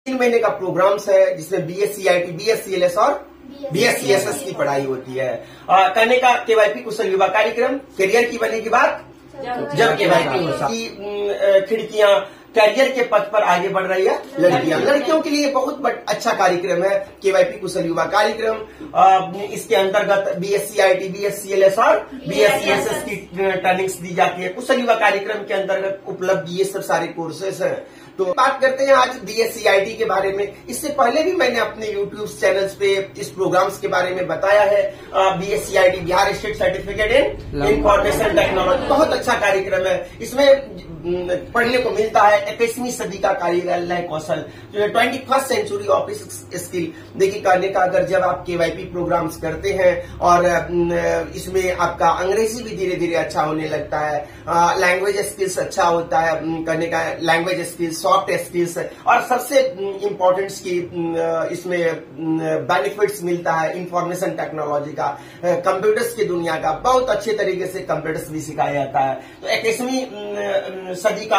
3 महीने का प्रोग्राम्स है जिसमें BSc-IT, BSc-LS और BSc-SS की पढ़ाई होती है। करने का KYP कुशल युवा कार्यक्रम, करियर की बनेगी बात जब KYP की खिड़कियां कैरियर के पथ पर आगे बढ़ रही है लड़कियों के लिए बहुत अच्छा कार्यक्रम है KYP कुशल युवा कार्यक्रम। इसके अंतर्गत BSc-IT, BSc-LS और BSc-SS की ट्रेनिंग्स दी जाती है। कुशल युवा कार्यक्रम के अंतर्गत उपलब्ध ये सब सारे कोर्सेस हैं। तो बात करते हैं आज BSc-IT के बारे में। इससे पहले भी मैंने अपने YouTube चैनल्स पे इस प्रोग्राम्स के बारे में बताया है। BSc-IT बिहार स्टेट सर्टिफिकेट इन इंफॉर्मेशन टेक्नोलॉजी बहुत अच्छा कार्यक्रम है। इसमें पढ़ने को मिलता है 21वीं सदी का कार्यालय कौशल, जो 21st सेंचुरी ऑफिस स्किल। देखिए करने का अगर जब आप KYP प्रोग्राम्स करते हैं और इसमें आपका अंग्रेजी भी धीरे धीरे अच्छा होने लगता है, लैंग्वेज स्किल्स अच्छा होता है, करने का लैंग्वेज स्किल्स, सॉफ्ट स्किल्स और सबसे इम्पोर्टेंट की इसमें बेनिफिट्स मिलता है इंफॉर्मेशन टेक्नोलॉजी का, कंप्यूटर्स की दुनिया का। बहुत अच्छे तरीके से कंप्यूटर्स भी सिखाया जाता है। तो 21वीं सदी का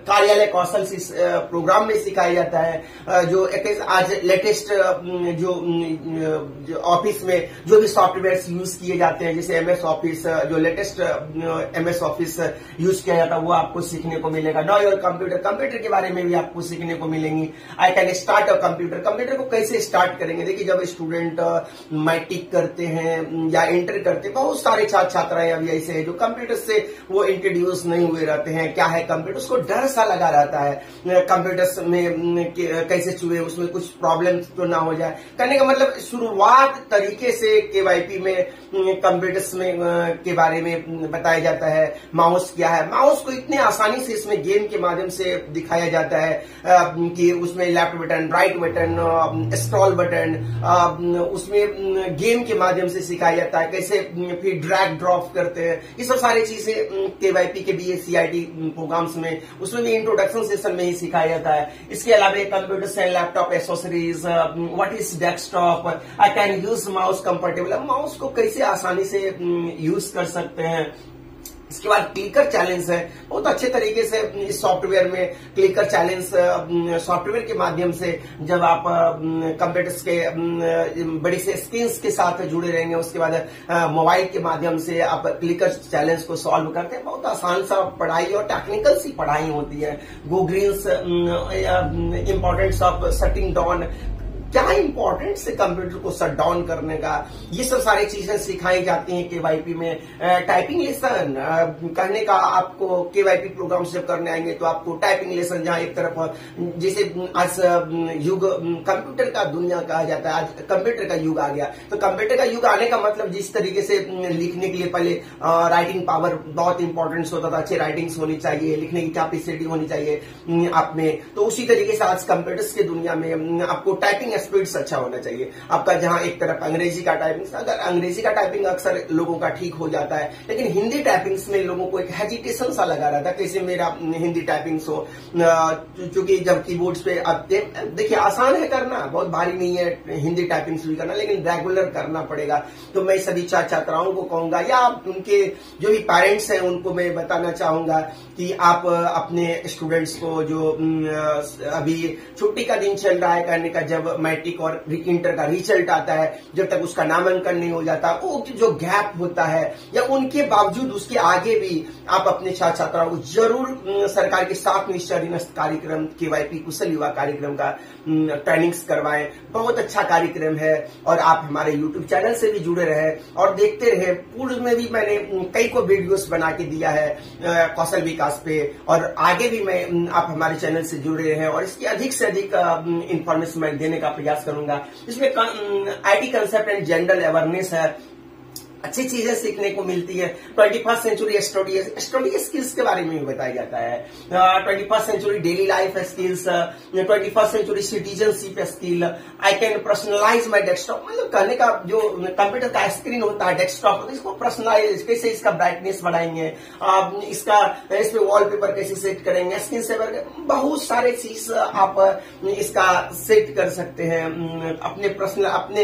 कार्यालय कौशल इस प्रोग्राम में सिखाया जाता है। जो आज लेटेस्ट जो ऑफिस में जो भी सॉफ्टवेयर यूज किए जाते हैं, जैसे MS ऑफिस, जो लेटेस्ट MS ऑफिस यूज किया जाता है वो आपको सीखने को मिलेगा। नो योर कंप्यूटर के बारे में भी आपको सीखने को मिलेंगी। I can start a computer को कैसे स्टार्ट करेंगे। देखिए जब स्टूडेंट मैट्रिक करते हैं या इंटर करते हैं, बहुत सारे छात्र छात्राएं अभी ऐसे हैं जो कंप्यूटर से वो इंट्रोड्यूस नहीं हुए रहते हैं। क्या है कंप्यूटर, उसको डर सा लगा रहता है कंप्यूटर्स में कैसे छुए, उसमें कुछ प्रॉब्लम तो ना हो जाए। करने का मतलब शुरुआत तरीके से KYP में कंप्यूटर्स में के बारे में बताया जाता है। माउस क्या है, माउस को इतने आसानी से इसमें गेम के माध्यम से दिखाया जाता है कि उसमें left button, right button, scroll button, उसमें गेम के माध्यम से सिखाया जाता है। कैसे फिर ड्रैग ड्रॉप करते हैं, ये सब सारी चीजें KYP के BSc-IT प्रोग्राम्स में, उसमें भी इंट्रोडक्शन सेशन में ही सिखाया जाता है। इसके अलावा computers and laptop accessories, what is desktop, I can use mouse comfortable, mouse को कैसे आसानी से यूज कर सकते हैं। इसके बाद क्लिकर चैलेंज है, बहुत अच्छे तरीके से इस सॉफ्टवेयर में क्लिकर चैलेंज सॉफ्टवेयर के माध्यम से जब आप कंप्यूटर्स के बड़ी से स्क्रीन्स के साथ जुड़े रहेंगे, उसके बाद मोबाइल के माध्यम से आप क्लिकर चैलेंज को सॉल्व करते हैं। बहुत आसान सा पढ़ाई और टेक्निकल सी पढ़ाई होती है। Go greens, importance of shutting down, क्या इंपॉर्टेंस है कंप्यूटर को शट डाउन करने का, ये सब सारी चीजें सिखाई जाती हैं KYP में। टाइपिंग लेसन करने का, आपको KYP प्रोग्राम्स जब करने आएंगे तो आपको टाइपिंग लेसन, जहां एक तरफ जैसे आज युग कंप्यूटर का दुनिया कहा जाता है, आज कंप्यूटर का युग आ गया। तो कंप्यूटर का युग आने का मतलब जिस तरीके से लिखने के लिए पहले राइटिंग पावर बहुत इंपॉर्टेंस होता था, अच्छी राइटिंग्स होनी चाहिए, लिखने की कैपेसिटी होनी चाहिए आप में। तो उसी तरीके से आज कंप्यूटर्स की दुनिया में आपको टाइपिंग स्पीड्स अच्छा होना चाहिए आपका। जहां एक तरफ अंग्रेजी का टाइपिंग, अगर अंग्रेजी का टाइपिंग अक्सर लोगों का ठीक हो जाता है, लेकिन हिंदी टाइपिंग में लोगों को एक हेजिटेशन सा लगा रहता है, कैसे मेरा हिंदी टाइपिंग हो। क्योंकि जब कीबोर्ड्स पे आप देखिए आसान है करना, बहुत भारी नहीं है हिंदी टाइपिंग भी करना, लेकिन रेगुलर करना पड़ेगा। तो मैं सभी छात्राओं को कहूंगा या उनके जो भी पेरेंट्स हैं उनको मैं बताना चाहूंगा कि आप अपने स्टूडेंट्स को, जो अभी छुट्टी का दिन चल रहा है, करने का जब मैट्रिक और इंटर का रिजल्ट आता है, जब तक उसका नामांकन नहीं हो जाता, वो जो गैप होता है, या उनके बावजूद उसके आगे भी आप अपने छात्र छात्राओं को जरूर सरकार के 7 निश्चय कार्यक्रम KYP कुशल युवा कार्यक्रम का ट्रेनिंग्स करवाएं। बहुत अच्छा कार्यक्रम है और आप हमारे YouTube चैनल से भी जुड़े रहे और देखते रहे। पूर्व में भी मैंने कई को वीडियोस बना के दिया है कौशल विकास पे, और आगे भी मैं आप हमारे चैनल से जुड़े रहे और इसकी अधिक से अधिक इंफॉर्मेशन मैं देने का प्रयास करूंगा। इसमें IT concept and general awareness है, अच्छी चीजें सीखने को मिलती है। 21st सेंचुरी स्टडी स्किल्स के बारे में भी बताया जाता है। 21st century daily life skills, 21st century citizenship skill, I can personalise my desktop, मतलब कहने का जो कंप्यूटर का स्क्रीन होता है, डेस्कटॉप, इसको पर्सनलाइज कैसे, इसका ब्राइटनेस बढ़ाएंगे, इसका इस पे वॉलपेपर कैसे सेट करेंगे, स्क्रीन सेवर, बहुत सारे चीज आप इसका सेट कर सकते हैं, अपने पर्सनल अपने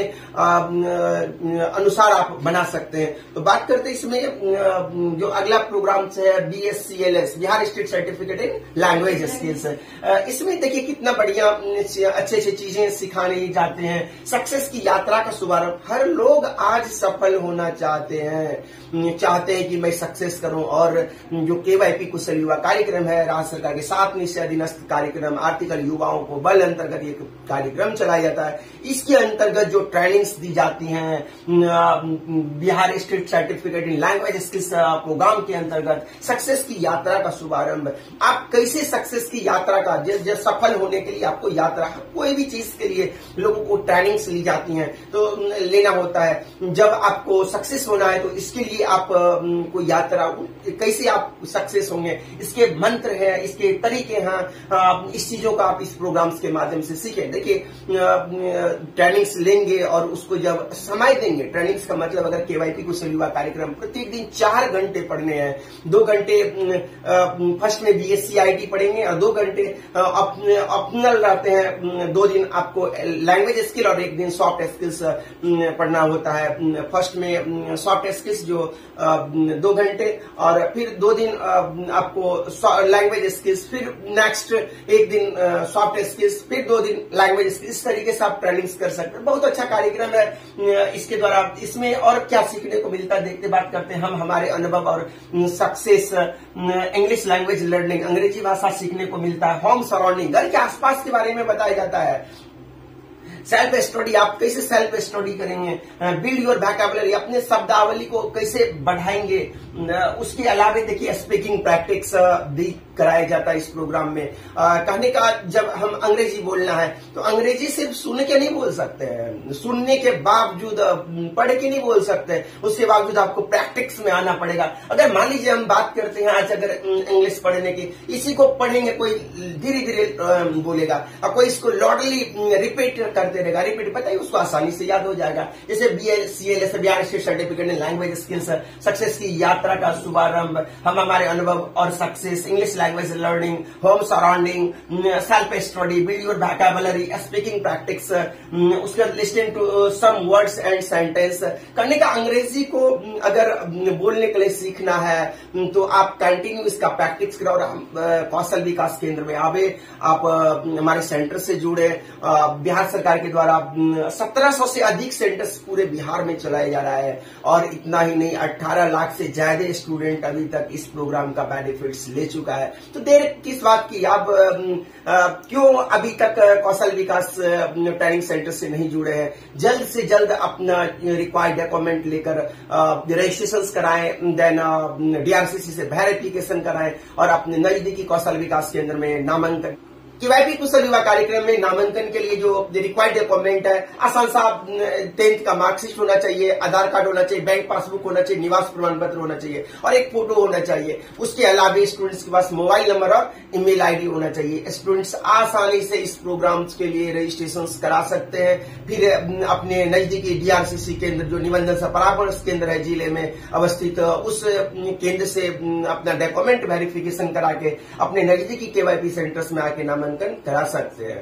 अनुसार आप बना सकते सकते हैं। तो बात करते हैं इसमें जो अगला प्रोग्राम है BSCLS, Bihar state certificate in language skills. इसमें देखिए कितना बढ़िया अच्छे अच्छे चीजें सिखाने जाते हैं। सक्सेस की यात्रा का शुभारंभ, हर लोग आज सफल होना चाहते हैं कि मैं सक्सेस करूं, और जो KYP कुशल युवा कार्यक्रम है राज्य सरकार के 7 निश्चय अधीनस्थ कार्यक्रम आर्थिकल युवाओं को बल अंतर्गत ये कार्यक्रम चलाया जाता है। इसके अंतर्गत जो ट्रेनिंग्स दी जाती हैं Bihar state certificate in language skills program के अंतर्गत सक्सेस की यात्रा का शुभारंभ। आप कैसे सक्सेस की यात्रा का सफल होने के लिए आपको यात्रा कोई भी चीज के लिए लोगों को ट्रेनिंग्स ली जाती हैं तो लेना होता है। जब आपको सक्सेस होना है तो इसके लिए आप को यात्रा कैसे आप सक्सेस होंगे, इसके मंत्र हैं, इसके तरीके हैं, इस चीजों का आप इस प्रोग्राम्स के माध्यम से सीखें। देखिए ट्रेनिंग्स लेंगे और उसको जब समय देंगे, ट्रेनिंग्स का मतलब अगर KYP कुशल युवा कार्यक्रम प्रत्येक दिन 4 घंटे पढ़ने हैं, 2 घंटे फर्स्ट में BSc IT पढ़ेंगे और 2 घंटे ऑप्शनल रहते हैं। 2 दिन आपको लैंग्वेज स्किल और 1 दिन सॉफ्ट स्किल्स पढ़ना होता है। फर्स्ट में सॉफ्ट स्किल्स जो 2 घंटे और फिर 2 दिन आपको लैंग्वेज स्किल्स, फिर नेक्स्ट 1 दिन सॉफ्ट स्किल्स, फिर 2 दिन लैंग्वेज स्किल्स। इस तरीके से आप ट्रेनिंग्स कर सकते हैं। बहुत अच्छा कार्यक्रम है। इसके द्वारा इसमें और क्या सीखने को मिलता है देखते बात करते हैं हम हमारे अनुभव और सक्सेस। इंग्लिश लैंग्वेज लर्निंग, अंग्रेजी भाषा सीखने को मिलता है। होम सराउंडिंग, घर के आसपास के बारे में बताया जाता है। सेल्फ स्टडी, आप कैसे सेल्फ स्टडी करेंगे, बिल्ड योर वोकैबुलरी, अपने शब्दावली को कैसे बढ़ाएंगे। उसके अलावा देखिए स्पीकिंग प्रैक्टिस भी कराया जाता है इस प्रोग्राम में। कहने का जब हम अंग्रेजी बोलना है तो अंग्रेजी सिर्फ सुन के नहीं बोल सकते हैं, सुनने के बावजूद पढ़ के नहीं बोल सकते, उसके बावजूद आपको प्रैक्टिस में आना पड़ेगा। अगर मान लीजिए हम बात करते हैं आज अगर इंग्लिश पढ़ने की, इसी को पढ़ेंगे कोई धीरे धीरे बोलेगा और कोई इसको लॉडली रिपीट करते रहेगा, रिपीट बताइए उसको आसानी से याद हो जाएगा। जैसे BSCLS Bihar state certificate in language skills, success की यात्रा का शुभारंभ, हम हमारे अनुभव और success, English language learning, home surrounding, self study, build your vocabulary, speaking practice, उसके listening to some words and sentence. करने का अंग्रेजी को अगर बोलने के लिए सीखना है तो आप कंटिन्यू इसका प्रैक्टिस करो और कौशल विकास केंद्र में आवे, आप हमारे सेंटर से जुड़े। बिहार सरकार के द्वारा 1700 से अधिक सेंटर्स पूरे बिहार में चलाया जा रहा है और इतना ही नहीं 18 लाख से ज्यादा स्टूडेंट अभी तक इस प्रोग्राम का बेनिफिट्स ले चुका है। तो देर किस बात की, आप क्यों अभी तक कौशल विकास ट्रेनिंग सेंटर से नहीं जुड़े हैं? जल्द से जल्द अपना रिक्वायर्ड डॉक्यूमेंट लेकर रजिस्ट्रेशन कराएं, देन DRCC से वेरिफिकेशन कराएं और अपने नजदीकी कौशल विकास केंद्र में नामांकन। KYP कुशल युवा कार्यक्रम में नामांकन के लिए जो रिक्वायर्ड डॉक्यूमेंट है, आसान सा 10th का मार्कशीट होना चाहिए, आधार कार्ड होना चाहिए, बैंक पासबुक होना चाहिए, निवास प्रमाण पत्र होना चाहिए और एक फोटो होना चाहिए। उसके अलावा स्टूडेंट्स के पास मोबाइल नंबर और ईमेल ID होना चाहिए। स्टूडेंट्स आसानी से इस प्रोग्राम्स के लिए रजिस्ट्रेशन करा सकते हैं। फिर अपने नजदीकी DRCC केंद्र जो निबंधन से परामर्श केंद्र है जिले में अवस्थित, उस केंद्र से अपना डॉक्यूमेंट वेरिफिकेशन करा के अपने नजदीकी KYP सेंटर्स में आके नामांकन करा सकते हैं।